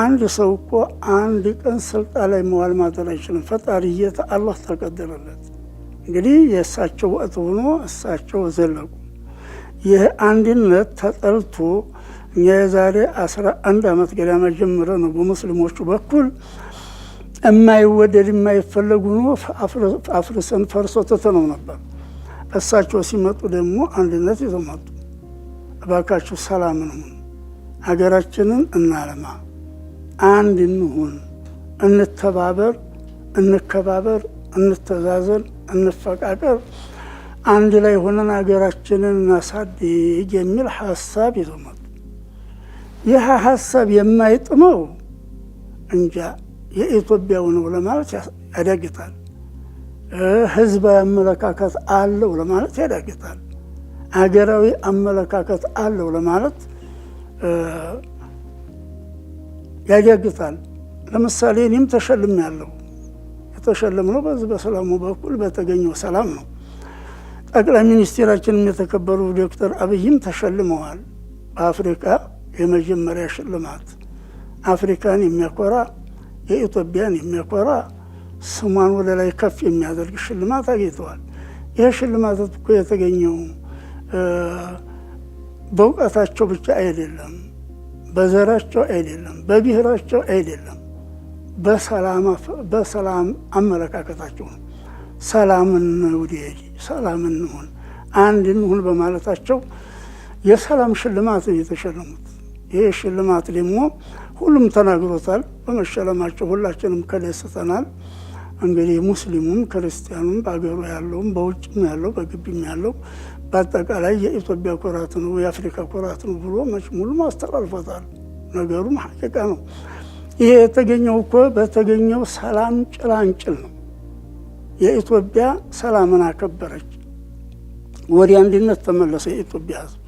አንድ ሰው እኮ አንድ ቀን ስልጣን ላይ መዋል ማደር አይችልም። ፈጣሪ ጌታ አላህ ተቀደረለት። እንግዲህ የእሳቸው ወቅት ሆኖ እሳቸው ዘለቁ። ይህ አንድነት ተጠልቶ እኛ የዛሬ 11 ዓመት ገደማ ጀምረ ነው በሙስሊሞቹ በኩል የማይወደድ የማይፈለጉ ነው አፍርሰን ፈርሶ ትተነው ነበር። እሳቸው ሲመጡ ደግሞ አንድነት ይዘው መጡ። እባካችሁ ሰላም ነው፣ ሀገራችንን እናለማ፣ አንድ እንሁን፣ እንተባበር፣ እንከባበር፣ እንተዛዘን፣ እንፈቃቀር፣ አንድ ላይ ሆነን ሀገራችንን እናሳድግ የሚል ሀሳብ ይዘው መጡ። ይህ ሀሳብ የማይጥመው እንጃ የኢትዮጵያው ነው ለማለት ያዳግታል። ህዝባዊ አመለካከት አለው ለማለት ያዳግታል። ሀገራዊ አመለካከት አለው ለማለት ያዳግታል። ለምሳሌ እኔም ተሸልም ያለው የተሸለምነው በዚህ በሰላሙ በኩል በተገኘው ሰላም ነው። ጠቅላይ ሚኒስትራችንም የተከበሩ ዶክተር አብይም ተሸልመዋል። በአፍሪካ የመጀመሪያ ሽልማት አፍሪካን የሚያኮራ የኢትዮጵያን የሚያኮራ ስሟን ወደ ላይ ከፍ የሚያደርግ ሽልማት አግኝተዋል። ይህ ሽልማት እኮ የተገኘው በእውቀታቸው ብቻ አይደለም፣ በዘራቸው አይደለም፣ በብሔራቸው አይደለም፣ በሰላም አመለካከታቸው ነው። ሰላምን ውደድ፣ ሰላም እንሁን፣ አንድ እንሁን በማለታቸው የሰላም ሽልማት የተሸለሙት። ይህ ሽልማት ደግሞ ሁሉም ተናግሮታል። በመሸለማቸው ሁላችንም ተደስተናል። እንግዲህ ሙስሊሙም ክርስቲያኑም በአገሩ ያለውም በውጭም ያለው በግቢም ያለው በአጠቃላይ የኢትዮጵያ ኩራት ነው የአፍሪካ ኩራት ነው ብሎ ሙሉም አስተላልፎታል። ነገሩም ሐቂቃ ነው። ይሄ የተገኘው እኮ በተገኘው ሰላም ጭላንጭል ነው። የኢትዮጵያ ሰላምን አከበረች፣ ወደ አንድነት ተመለሰ። የኢትዮጵያ ሕዝብ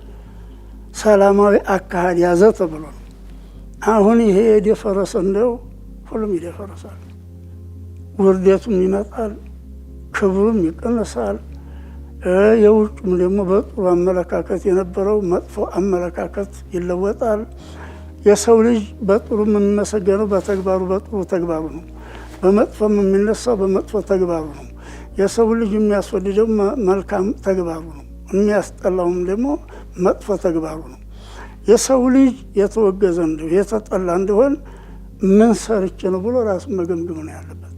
ሰላማዊ አካሄድ ያዘ ተብሎ ነው። አሁን ይሄ የደፈረሰ እንደው ሁሉም ይደፈረሳል። ውርደቱም ይመጣል፣ ክብሩም ይቀነሳል። የውጭም ደግሞ በጥሩ አመለካከት የነበረው መጥፎ አመለካከት ይለወጣል። የሰው ልጅ በጥሩ የሚመሰገነው በተግባሩ በጥሩ ተግባሩ ነው። በመጥፎም የሚነሳው በመጥፎ ተግባሩ ነው። የሰው ልጅ የሚያስወድደው መልካም ተግባሩ ነው። የሚያስጠላውም ደግሞ መጥፎ ተግባሩ ነው። የሰው ልጅ የተወገዘ እንደው የተጠላ እንደሆን ምን ሰርቼ ነው ብሎ ራሱን መገምገም ነው ያለበት።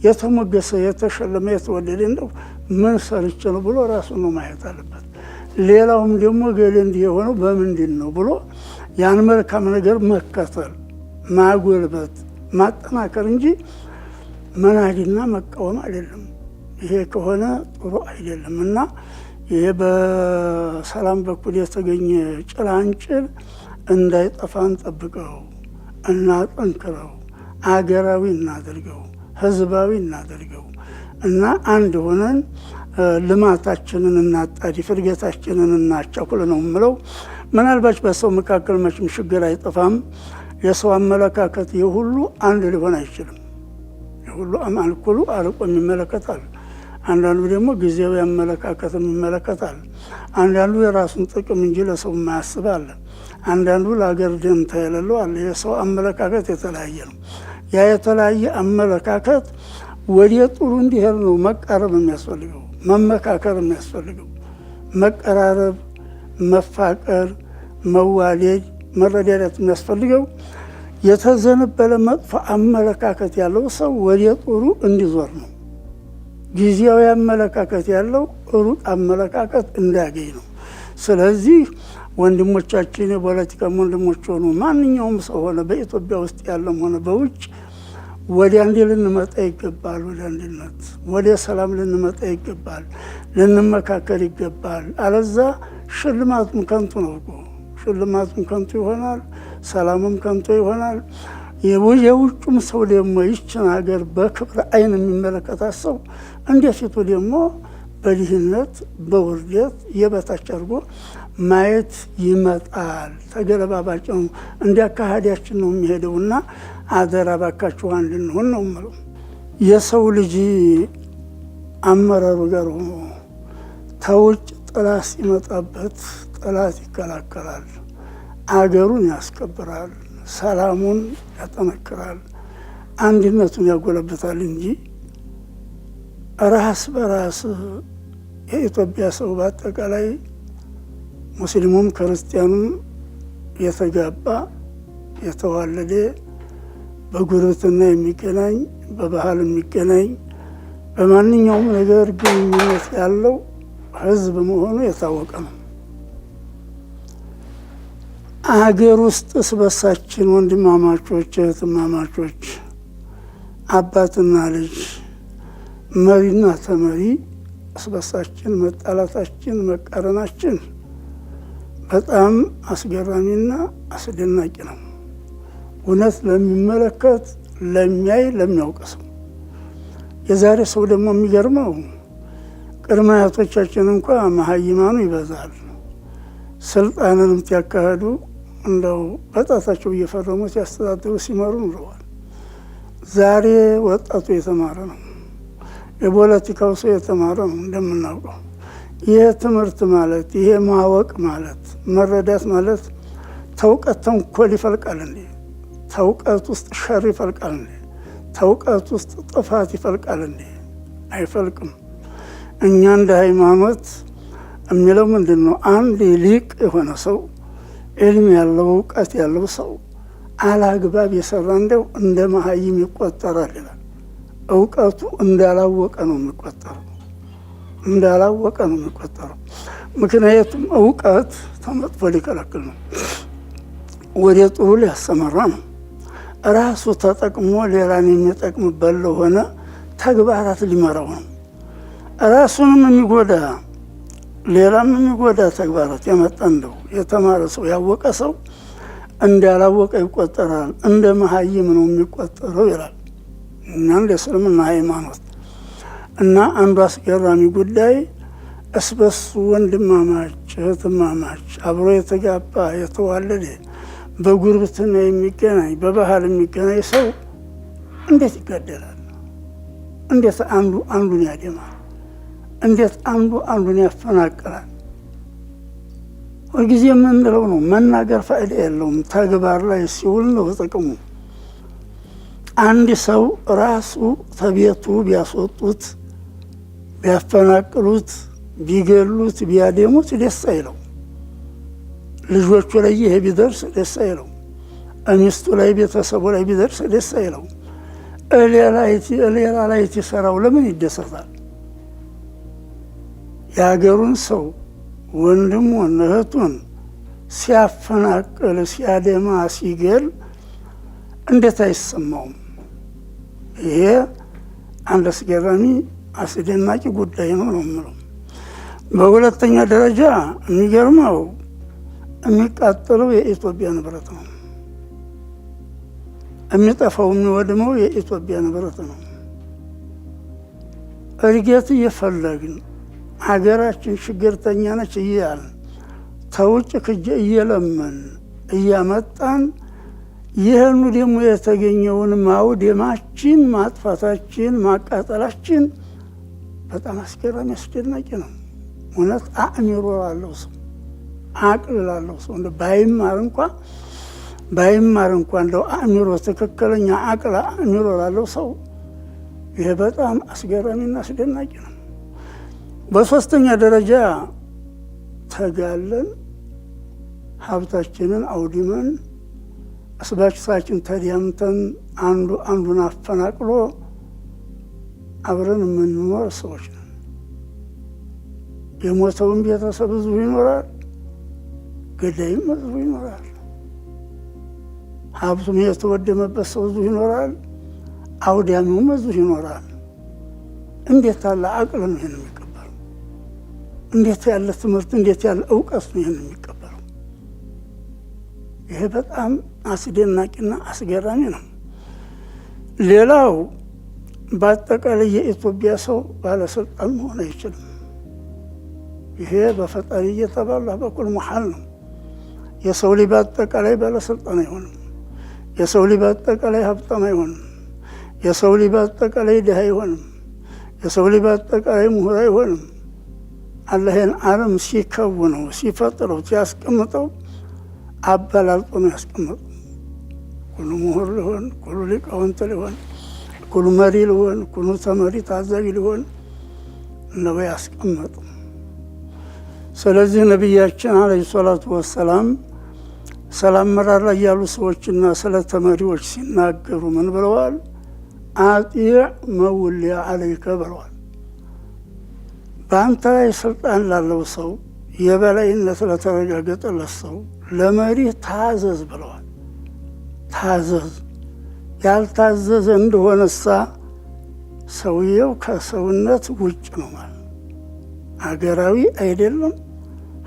የተሞገሰ የተሸለመ የተወደደ እንደው ምን ሰርቼ ነው ብሎ ራሱን ነው ማየት አለበት። ሌላውም ደግሞ ገሌ እንዲህ የሆነው በምንድን ነው ብሎ ያን መልካም ነገር መከተል፣ ማጎልበት፣ ማጠናከር እንጂ መናድና መቃወም አይደለም። ይሄ ከሆነ ጥሩ አይደለም እና ይሄ በሰላም በኩል የተገኘ ጭላንጭል እንዳይጠፋ እንጠብቀው፣ እናጠንክረው፣ አገራዊ እናደርገው፣ ህዝባዊ እናደርገው እና አንድ ሆነን ልማታችንን እናጣድፍ፣ እድገታችንን እናቻኩል ነው የምለው። ምናልባት በሰው መካከል መቼም ችግር አይጠፋም። የሰው አመለካከት የሁሉ አንድ ሊሆን አይችልም። የሁሉ አማልኩሉ አርቆ ይመለከታል። አንዳንዱ ደግሞ ጊዜያዊ አመለካከትም ይመለከታል። አንዳንዱ የራሱን ጥቅም እንጂ ለሰው የማያስብ አለ። አንዳንዱ ለሀገር ደንታ የሌለው አለ። የሰው አመለካከት የተለያየ ነው። ያ የተለያየ አመለካከት ወደ ጥሩ እንዲሄድ ነው መቃረብ የሚያስፈልገው፣ መመካከር የሚያስፈልገው፣ መቀራረብ፣ መፋቀር፣ መዋደድ፣ መረዳዳት የሚያስፈልገው የተዘነበለ መጥፎ አመለካከት ያለው ሰው ወደ ጥሩ እንዲዞር ነው። ጊዜያዊ አመለካከት ያለው ሩቅ አመለካከት እንዳያገኝ ነው። ስለዚህ ወንድሞቻችን የፖለቲካም ወንድሞች ሆኑ ማንኛውም ሰው ሆነ በኢትዮጵያ ውስጥ ያለም ሆነ በውጭ ወደ አንድ ልንመጣ ይገባል። ወደ አንድነት፣ ወደ ሰላም ልንመጣ ይገባል። ልንመካከል ይገባል። አለዛ ሽልማቱም ከንቱ ነው እኮ። ሽልማቱም ከንቱ ይሆናል፣ ሰላሙም ከንቱ ይሆናል። የውጩም ሰው ደግሞ ይችን ሀገር በክብር አይን የሚመለከታት ሰው እንደፊቱ ደግሞ በድህነት በውርደት የበታች አድርጎ ማየት ይመጣል። ተገለባባጭ ነው። እንዲያካሄዳችን ነው የሚሄደውና አደራ ባካችሁ አንድ እንሁን ነው የምለው። የሰው ልጅ አመራሩ ጋር ሆኖ ተውጭ ጠላት ሲመጣበት ጠላት ይከላከላል፣ አገሩን ያስከብራል፣ ሰላሙን ያጠነክራል፣ አንድነቱን ያጎለብታል እንጂ ራስ በራስ የኢትዮጵያ ሰው በአጠቃላይ ሙስሊሙም ክርስቲያኑም የተጋባ የተዋለደ በጉርብትና የሚገናኝ በባህል የሚገናኝ በማንኛውም ነገር ግንኙነት ያለው ህዝብ መሆኑ የታወቀ ነው። አገር ውስጥ ስበሳችን ወንድማማቾች እህትማማቾች አባትና ልጅ መሪና ተመሪ ስበሳችን መጣላታችን መቃረናችን በጣም አስገራሚና አስደናቂ ነው። እውነት ለሚመለከት ለሚያይ ለሚያውቅ ሰው የዛሬ ሰው ደግሞ የሚገርመው ቅድመ አያቶቻችን እንኳ መሀይማኑ ይበዛል። ስልጣንንም ሲያካሂዱ እንደው በጣታቸው እየፈረሙት ያስተዳድሩ ሲመሩ ኑረዋል። ዛሬ ወጣቱ የተማረ ነው፣ የፖለቲካው ሰው የተማረ ነው። እንደምናውቀው ይሄ ትምህርት ማለት ይሄ ማወቅ ማለት መረዳት ማለት ተውቀት ተንኮል ይፈልቃል እንዴ? ተውቀት ውስጥ ሸር ይፈልቃል እንዴ? ተውቀት ውስጥ ጥፋት ይፈልቃል እንዴ? አይፈልቅም። እኛ እንደ ሃይማኖት የሚለው ምንድን ነው? አንድ ሊቅ የሆነ ሰው ዕልም ያለው እውቀት ያለው ሰው አላግባብ የሰራ እንደው እንደ መሀይም ይቆጠራል ይላል። እውቀቱ እንዳላወቀ ነው የሚቆጠረው፣ እንዳላወቀ ነው የሚቆጠረው። ምክንያቱም እውቀት ተመጥፎ ሊከለክል ነው፣ ወደ ጥሩ ሊያሰማራ ነው። ራሱ ተጠቅሞ ሌላን የሚጠቅምበት ለሆነ ተግባራት ሊመራው ነው። ራሱንም የሚጎዳ ሌላም የሚጎዳ ተግባራት የመጣ እንደው የተማረ ሰው ያወቀ ሰው እንዳላወቀ ይቆጠራል፣ እንደ መሀይም ነው የሚቆጠረው ይላል እና እንደ እስልምና ሃይማኖት። እና አንዱ አስገራሚ ጉዳይ እስበሱ ወንድማማች እህትማማች አብሮ የተጋባ የተዋለደ በጉርብትና የሚገናኝ በባህል የሚገናኝ ሰው እንዴት ይገደላል? እንዴት አንዱ አንዱን ያደማል? እንዴት አንዱ አንዱን ያፈናቅላል? ሁልጊዜ የምንለው ነው፣ መናገር ፋይዳ የለውም፣ ተግባር ላይ ሲውል ነው ጥቅሙ። አንድ ሰው ራሱ ተቤቱ ቢያስወጡት፣ ቢያፈናቅሉት፣ ቢገሉት፣ ቢያደሙት ደስ አይለው። ልጆቹ ላይ ይሄ ቢደርስ ደስ አይለው። ሚስቱ ላይ ቤተሰቡ ላይ ቢደርስ ደስ አይለው። ሌላ ላይ ሲሰራው ለምን ይደሰታል? የሀገሩን ሰው ወንድሙን እህቱን ሲያፈናቅል ሲያደማ ሲገል እንዴት አይሰማውም? ይሄ አንድ አስገራሚ አስደናቂ ጉዳይ ነው ነው የምለው። በሁለተኛ ደረጃ የሚገርመው የሚቃጠለው የኢትዮጵያ ንብረት ነው። የሚጠፋው የሚወድመው የኢትዮጵያ ንብረት ነው። እድገት እየፈለግን ሀገራችን ችግርተኛ ነች እያልን ተውጭ ክጀ እየለመን እያመጣን ይህኑ ደግሞ የተገኘውን ማውደማችን ማጥፋታችን ማቃጠላችን በጣም አስገራሚ አስደናቂ ነው። እውነት አእምሮ ላለው ሰው አቅል ላለው ሰው እንደ ባይማር እንኳ እንደው አእምሮ ትክክለኛ አቅል አእምሮ ላለው ሰው ይሄ በጣም አስገራሚና አስደናቂ ነው። በሶስተኛ ደረጃ ተጋለን ሀብታችንን አውድመን እስባችሳችን ተዲያምተን አንዱ አንዱን አፈናቅሎ አብረን የምንኖር ሰዎች ነን። የሞተውን ቤተሰብ ህዝቡ ይኖራል፣ ገዳይም ህዝቡ ይኖራል። ሀብቱም የተወደመበት ሰው ህዝቡ ይኖራል፣ አውዳሚውም ህዝቡ ይኖራል። እንዴት ያለ አቅል ነው ይህን የሚቀበለው? እንዴት ያለ ትምህርት፣ እንዴት ያለ እውቀት ነው ይህን የሚቀበለው? ይሄ በጣም አስደናቂና አስገራሚ ነው። ሌላው በአጠቃላይ የኢትዮጵያ ሰው ባለስልጣን መሆን አይችልም። ይሄ በፈጣሪ እየተባለ በኩል መሐል ነው። የሰው ልጅ በአጠቃላይ ባለስልጣን አይሆንም። የሰው ልጅ በአጠቃላይ ሀብታም አይሆንም። የሰው ልጅ በአጠቃላይ ድሃ አይሆንም። የሰው ልጅ በአጠቃላይ ምሁር አይሆንም። አላህን ዓለም ሲከውነው ሲፈጥረው ሲያስቀምጠው አበላልጦ ነው ያስቀምጠው። ኩሉ ምሁር ሊሆን፣ ኩሉ ሊቃውንት ሊሆን፣ ኩሉ መሪ ሊሆን፣ ኩሉ ተመሪ ታዛዥ ሊሆን ነው ያስቀመጡ። ስለዚህ ነቢያችን አለይሂ ሰላቱ ወሰላም ስለ አመራር ላይ ያሉ ሰዎችና ስለ ተመሪዎች ሲናገሩ ምን ብለዋል? አጢዕ መውሊያ አለይከ ብለዋል። በአንተ ላይ ስልጣን ላለው ሰው የበላይነት ለተረጋገጠለት ሰው ለመሪህ ታዘዝ ብለዋል። ታዘዝ። ያልታዘዘ እንደሆነሳ ሰውየው ከሰውነት ውጭ ነው ማለት ነው። አገራዊ አይደለም፣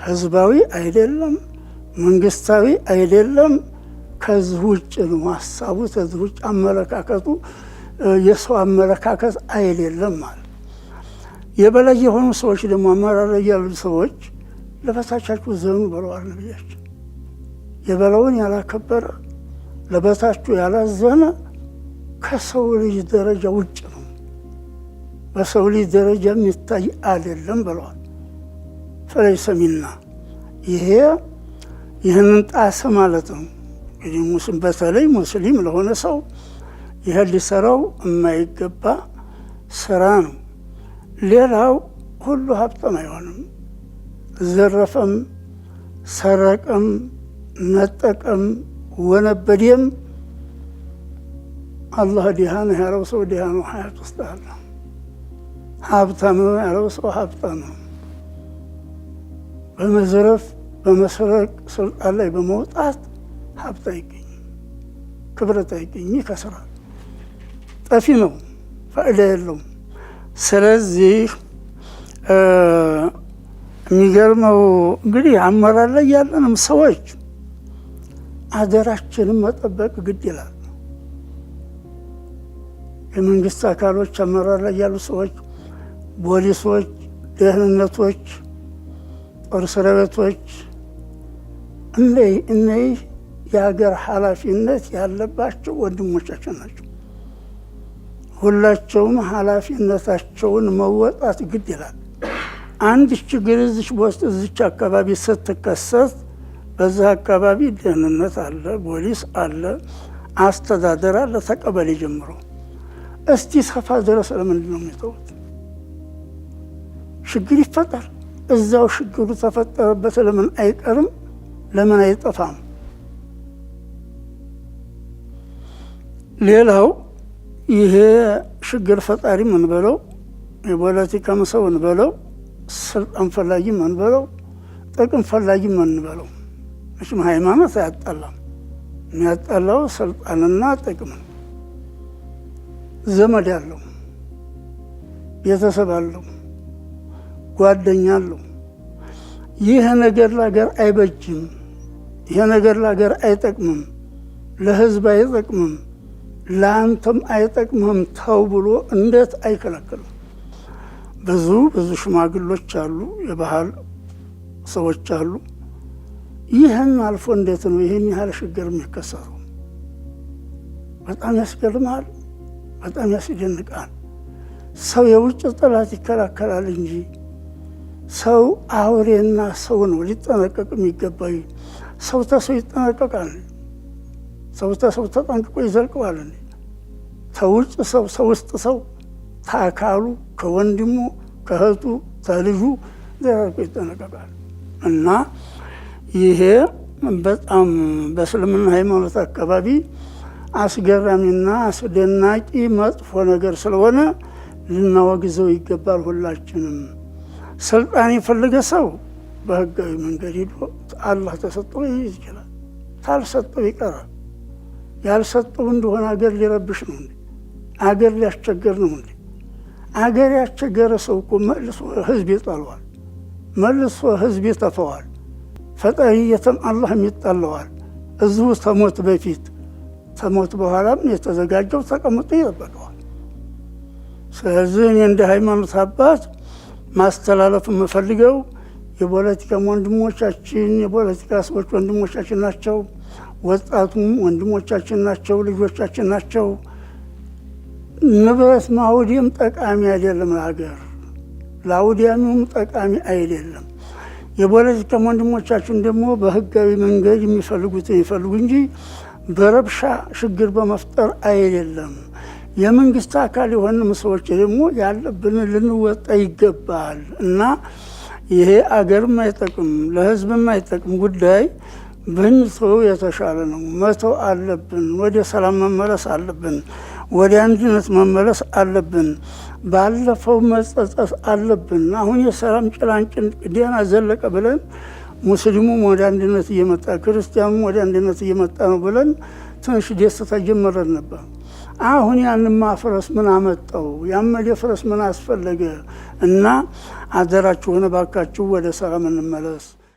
ህዝባዊ አይደለም፣ መንግስታዊ አይደለም። ከዚህ ውጭ ነው ሀሳቡ፣ ከዚህ ውጭ አመለካከቱ የሰው አመለካከት አይደለም ማለት። የበላይ የሆኑ ሰዎች ደግሞ አመራር ላይ ያሉ ሰዎች ለበታቻችሁ ዘኑ ብለዋል ነቢያችን። የበላውን ያላከበረ ለበታችሁ ያላዘነ ከሰው ልጅ ደረጃ ውጭ ነው፣ በሰው ልጅ ደረጃ የሚታይ አይደለም ብለዋል። ፈለይሰ ሚና ይህንን ጣሰ ማለት ነው። እንግዲህ በተለይ ሙስሊም ለሆነ ሰው ይህን ሊሰራው የማይገባ ስራ ነው። ሌላው ሁሉ ሀብታም አይሆንም። ዘረፈም፣ ሰረቀም፣ ነጠቀም፣ ወነበዴም አላህ ድሃ ነው ያለው ሰው ድሃ ነው ሀያት ውስጥ አለ። ሀብታም ነው ያለው ሰው ሀብታም ነው። በመዝረፍ በመስረቅ ስልጣን ላይ በመውጣት ሀብት አይገኝም፣ ክብረት አይገኝም፣ ይከስራል፣ ጠፊ ነው፣ ፋይዳ የለውም። ስለዚህ የሚገርመው እንግዲህ አመራር ላይ ያለንም ሰዎች አደራችንን መጠበቅ ግድ ይላል። የመንግስት አካሎች አመራር ላይ ያሉ ሰዎች፣ ፖሊሶች፣ ደህንነቶች፣ ጦር ሰራዊቶች እነዚህ የሀገር ኃላፊነት ያለባቸው ወንድሞቻችን ናቸው። ሁላቸውም ኃላፊነታቸውን መወጣት ግድ ይላል። አንድ ችግር እዚች አካባቢ ስትከሰት በዛ አካባቢ ደህንነት አለ፣ ፖሊስ አለ፣ አስተዳደር አለ፣ ተቀበሌ ጀምሮ እስቲ ሰፋ ድረስ ለምንድን ነው የሚተውት? ችግር ይፈጠር፣ እዛው ችግሩ ተፈጠረበት ለምን አይቀርም? ለምን አይጠፋም? ሌላው ይሄ ችግር ፈጣሪ ምን በለው፣ የፖለቲካም ሰው ምን በለው፣ ስልጣን ፈላጊ ምን በለው፣ ጥቅም ፈላጊ ምን በለው፣ መቼም ሃይማኖት አያጣላም። የሚያጣላው ስልጣንና ጥቅም ነው። ዘመድ አለው፣ ቤተሰብ አለው፣ ጓደኛ አለው። ይህ ነገር ለሀገር አይበጅም፣ ይህ ነገር ለሀገር አይጠቅምም፣ ለህዝብ አይጠቅምም፣ ለአንተም አይጠቅምም ተው ብሎ እንዴት አይከለክልም? ብዙ ሽማግሎች አሉ፣ የባህል ሰዎች አሉ። ይህን አልፎ እንዴት ነው ይህን ያህል ችግር የሚከሰተው? በጣም ያስገርማል፣ በጣም ያስደንቃል። ሰው የውጭ ጠላት ይከላከላል እንጂ ሰው አውሬና ሰው ነው ሊጠነቀቅ የሚገባው። ሰው ተሰው ይጠነቀቃል። ሰው ተሰው ተጠንቅቆ ይዘልቀዋል። ተውጭ ሰው ሰው ውስጥ ሰው ታካሉ ከወንድሙ ከእህቱ ተልጁ ዘርቆ ይጠነቀቃል። እና ይሄ በጣም በእስልምና ሃይማኖት አካባቢ አስገራሚና አስደናቂ መጥፎ ነገር ስለሆነ ልናወግዘው ይገባል። ሁላችንም ስልጣን የፈለገ ሰው በህጋዊ መንገድ ሄዶ አላህ ተሰጠው ይይዝ ይችላል። ታልሰጠው ይቀራል። ያልሰጠው እንደሆነ አገር ሊረብሽ ነው እንዴ? አገር ሊያስቸገር ነው እንዴ? አገር ያስቸገረ ሰው እኮ መልሶ ህዝብ ይጠለዋል፣ መልሶ ህዝብ ይተፈዋል። ፈጣሪ አላህ ይጣለዋል። እዚሁ ተሞት በፊት ተሞት በኋላም የተዘጋጀው ተቀምጦ ይጠበቀዋል። ስለዚህ እኔ እንደ ሃይማኖት አባት ማስተላለፍ የምፈልገው የፖለቲካም ወንድሞቻችን የፖለቲካ ሰዎች ወንድሞቻችን ናቸው። ወጣቱም ወንድሞቻችን ናቸው፣ ልጆቻችን ናቸው። ንብረት ማውደም ጠቃሚ አይደለም ለሀገር፣ ለአውዳሚውም ጠቃሚ አይደለም። የፖለቲካም ወንድሞቻችን ደግሞ በህጋዊ መንገድ የሚፈልጉትን ይፈልጉ እንጂ በረብሻ ችግር በመፍጠር አይደለም። የመንግስት አካል የሆንም ሰዎች ደግሞ ያለብን ልንወጣ ይገባል እና ይሄ አገርም አይጠቅም ለህዝብም አይጠቅም ጉዳይ ብንተው የተሻለ ነው። መተው አለብን። ወደ ሰላም መመለስ አለብን። ወደ አንድነት መመለስ አለብን። ባለፈው መጸጸት አለብን። አሁን የሰላም ጭላንጭል ደህና ዘለቀ ብለን ሙስሊሙም ወደ አንድነት እየመጣ ክርስቲያኑም ወደ አንድነት እየመጣ ነው ብለን ትንሽ ደስታ ጀመረን ነበር። አሁን ያንን ማፍረስ ምን አመጣው? ያመደ ፍረስ ምን አስፈለገ? እና አደራችሁን እባካችሁ ወደ ሰላም እንመለስ።